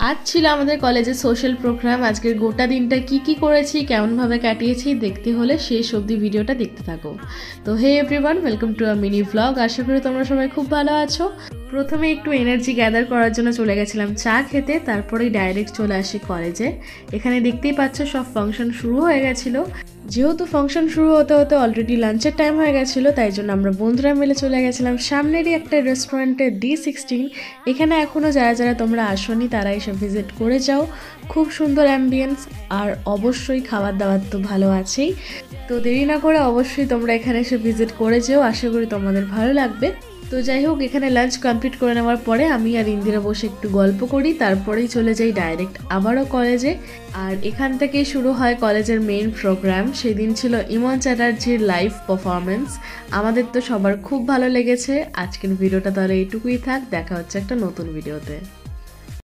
আজ ছিল আমাদের কলেজে সোশ্যাল প্রোগ্রাম। আজকের গোটা দিনটা কি করেছি, কেমনভাবে কাটিয়েছি দেখতে হলে শেষ অবধি ভিডিওটা দেখতে থাকো। তো hey everyone, welcome to a mini vlog. আশা করি তোমরা সবাই খুব ভালো আছো। প্রথমে একটু এনার্জি গ্যাদার করার জন্য চলে গেছিলাম চা খেতে, তারপরেই ডাইরেক্ট চলে আসি কলেজে। এখানে দেখতেই পাচ্ছ সব ফাংশন শুরু হয়ে গেছিলো। যেহেতু ফাংশন শুরু হতে হতে অলরেডি লাঞ্চের টাইম হয়ে গেছিলো, তাই জন্য আমরা বন্ধুরা মিলে চলে গেছিলাম সামনেরই একটা রেস্টুরেন্টে D16। এখানে এখনও যারা যারা তোমরা আসোনি তারা এসে ভিজিট করে যাও। খুব সুন্দর অ্যাম্বিয়েন্স, আর অবশ্যই খাবার দাবার তো ভালো আছেই। তো দেরি না করে অবশ্যই তোমরা এখানে এসে ভিজিট করে যেও, আশা করি তোমাদের ভালো লাগবে। তো যাই হোক, এখানে লাঞ্চ কমপ্লিট করে নেওয়ার পরে আমি আর ইন্দিরা বসে একটু গল্প করি, তারপরেই চলে যাই ডাইরেক্ট আবারও কলেজে। আর এখান থেকেই শুরু হয় কলেজের মেইন প্রোগ্রাম। সেদিন ছিল ইমন চ্যাটার্জির লাইভ পারফরমেন্স। আমাদের তো সবার খুব ভালো লেগেছে। আজকের ভিডিওটা তাহলে এইটুকুই থাক, দেখা হচ্ছে একটা নতুন ভিডিওতে।